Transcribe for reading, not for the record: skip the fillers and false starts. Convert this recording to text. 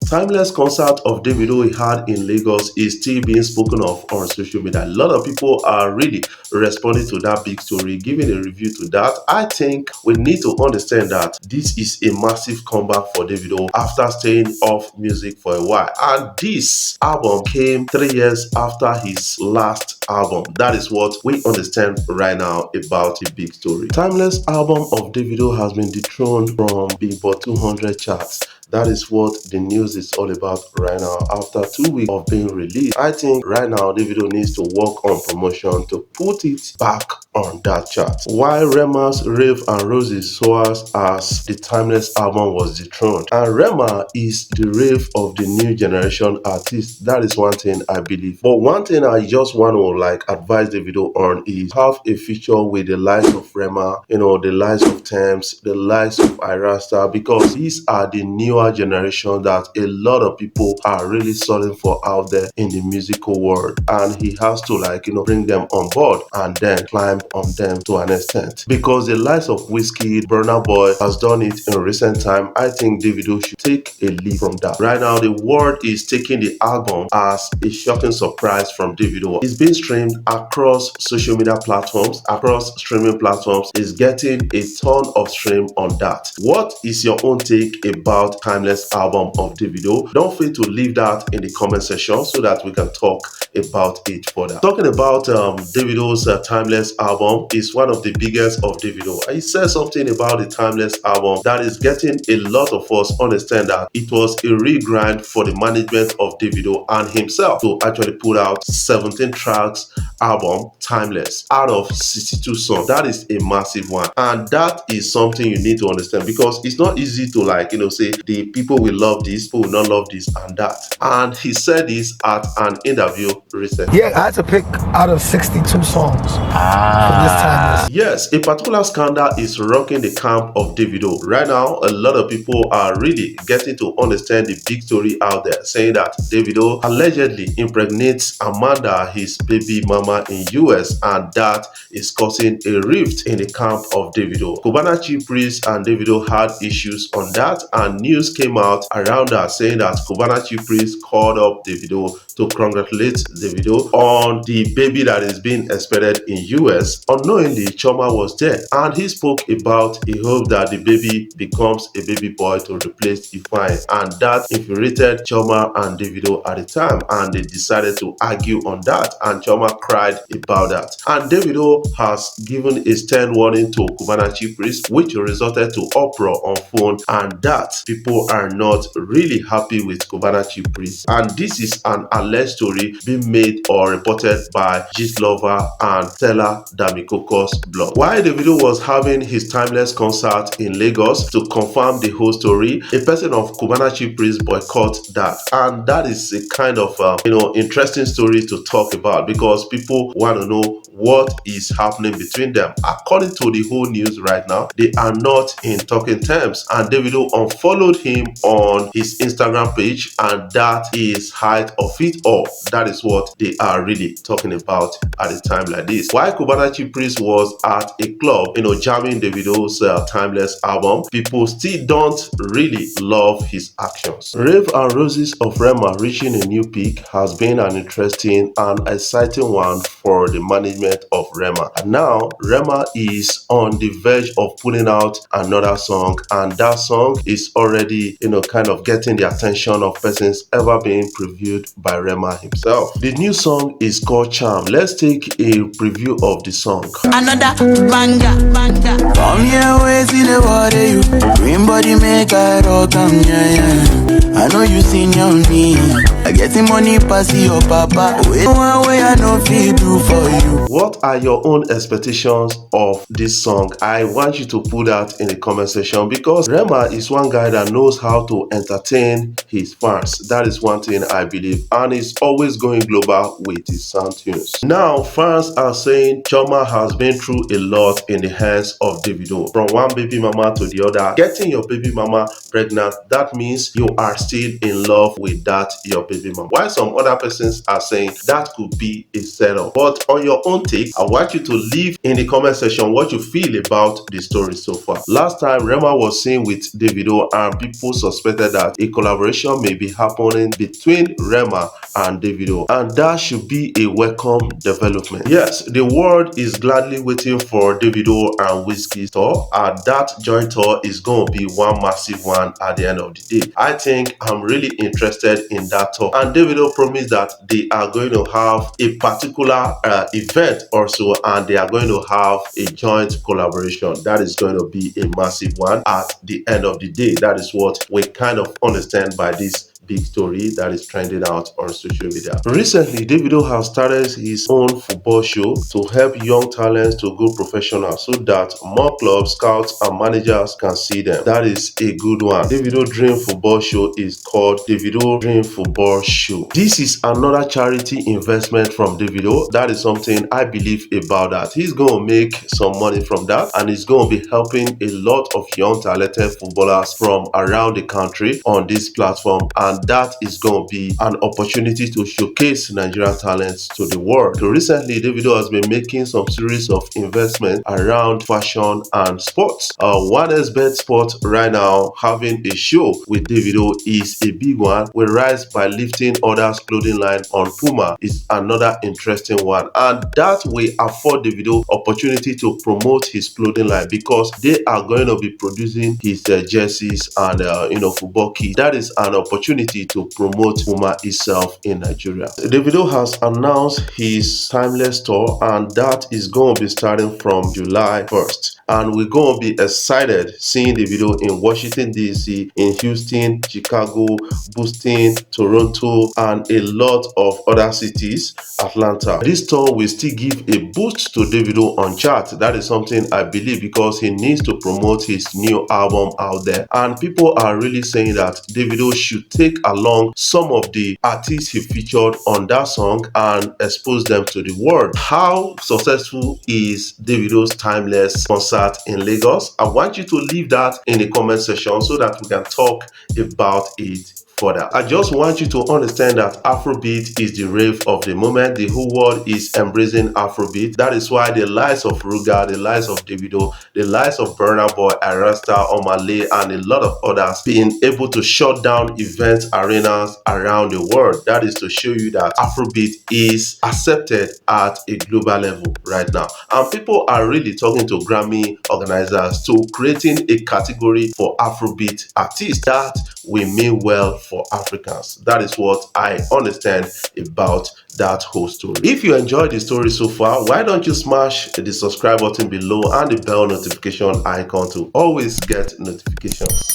Timeless concert of Davido he had in Lagos is still being spoken of on social media. A lot of people are really responding to that big story, giving a review to that. I think we need to understand that this is a massive comeback for Davido after staying off music for a while. And this album came 3 years after his last album. That is what we understand right now about the big story. Timeless album of Davido has been dethroned from Billboard 200 charts. That is what the news is all about right now after 2 weeks of being released. I think right now Davido needs to work on promotion to put it back on that chart. While Rema's Rave and Roses soars as the Timeless album was dethroned. And Rema is the rave of the new generation artist. That is one thing I believe. But one thing I just want to advise Davido on is have a feature with the likes of Rema, the likes of Thames, the likes of Irasta, because these are the newer generation that a lot of people are really searching for out there in the musical world, and he has to bring them on board and then climb on them to an extent, because the likes of Whiskey, Burna Boy has done it in recent time. I think Davido should take a lead from that. Right now the world is taking the album as a shocking surprise from Davido. It's been streamed across social media platforms, across streaming platforms. Is getting a ton of stream on that. What is your own take about Timeless album of Davido? Don't fail to leave that in the comment section so that we can talk about it further. Talking about Davido's Timeless album is one of the biggest of Davido. He said something about the Timeless album that is getting a lot of us understand that it was a real grind for the management of Davido and himself to actually put out 17 tracks album Timeless out of 62 songs. That is a massive one, and that is something you need to understand, because it's not easy to say the people will love this, people will not love this and that. And he said this at an interview recently. Yeah, I had to pick out of 62 songs for this Timeless. Yes, a particular scandal is rocking the camp of Davido. Right now, a lot of people are really getting to understand the big story out there, saying that Davido allegedly impregnates Amanda, his baby mama in US, and that is causing a rift in the camp of Davido. Cubana Chief Priest and Davido had issues on that, and news came out around that saying that Cubana Chief Priest called up Davido to congratulate Davido on the baby that is being expected in US. Unknowingly, Chioma was there, and he spoke about he hoped that the baby becomes a baby boy to replace Ifeanyi, and that infuriated Chioma and Davido at the time, and they decided to argue on that, and Chioma cried about that. And Davido has given a stern warning to Cubana Chief Priest, which resulted to uproar on phone, and that people are not really happy with Cubana Chief Priest. And this is an alleged story being made or reported by Gist Lover and Stella Damikoko's blog. While Davido was having his Timeless concert in Lagos, to confirm the whole story, a person of Cubana Chief Priest boycotted that, and that is a kind of interesting story to talk about, because people want to know what is happening between them. According to the whole news right now, they are not in talking terms, and Davido unfollowed him on his Instagram page, and that is height of it all. That is what they are really talking about at a time like this. While Cubana Chief Priest was at a club, jamming Davido's Timeless album, people still don't really love his actions. Rave and Roses of Rema reaching a new peak has been an interesting and exciting one for the management of Rema. And now Rema is on the verge of putting out another song, and that song is already kind of getting the attention of persons ever being previewed by Rema himself. The new song is called Charm. Let's take a preview of the song. Another banger. Come here, wait in the water, you green body make I rock yeah. I know you seen on me. I get the money pass your papa. Wait one way I know feel do for you. What are your own expectations of this song? I want you to put that in the comment section, because Rema is one guy that knows how to entertain his fans. That is one thing I believe, and he's always going global with his sound tunes. Now fans are saying Chioma has been through a lot in the hands of Davido. From one baby mama to the other, getting your baby mama pregnant, that means you are still in love with that your baby Rema. While some other persons are saying that could be a setup. But on your own take, I want you to leave in the comment section what you feel about the story so far. Last time Rema was seen with Davido and people suspected that a collaboration may be happening between Rema and Davido, and that should be a welcome development. Yes, the world is gladly waiting for Davido and Wizkid's tour, and that joint tour is going to be one massive one at the end of the day. I think I'm really interested in that tour, and Davido promised that they are going to have a particular event or so, and they are going to have a joint collaboration that is going to be a massive one at the end of the day. That is what we kind of understand by this big story that is trending out on social media. Recently, Davido has started his own football show to help young talents to go professional so that more clubs, scouts, and managers can see them. That is a good one. Davido Dream Football Show is called Davido Dream Football Show. This is another charity investment from Davido. That is something I believe about that. He's going to make some money from that, and he's going to be helping a lot of young talented footballers from around the country on this platform, and that is going to be an opportunity to showcase Nigerian talents to the world. So recently, Davido has been making some series of investments around fashion and sports. One bet sport right now having a show with Davido is a big one. With Rise by lifting others clothing line on Puma is another interesting one, and that will afford Davido opportunity to promote his clothing line because they are going to be producing his jerseys and football kits. That is an opportunity to promote Puma itself in Nigeria. Davido has announced his Timeless tour, and that is going to be starting from July 1st. And we're going to be excited seeing Davido in Washington, D.C., in Houston, Chicago, Boston, Toronto, and a lot of other cities, Atlanta. This tour will still give a boost to Davido on chart. That is something I believe because he needs to promote his new album out there. And people are really saying that Davido should take along some of the artists he featured on that song and expose them to the world. How successful is Davido's Timeless concert in Lagos? I want you to leave that in the comment section so that we can talk about it further. I just want you to understand that Afrobeat is the rave of the moment. The whole world is embracing Afrobeat. That is why the likes of Ruga, the likes of Davido, the likes of Burna Boy, Arasta, Omale, and a lot of others being able to shut down event arenas around the world. That is to show you that Afrobeat is accepted at a global level right now. And people are really talking to Grammy organizers to creating a category for Afrobeat artists that will mean well for Africans. That is what I understand about that whole story. If you enjoyed the story so far, why don't you smash the subscribe button below and the bell notification icon to always get notifications.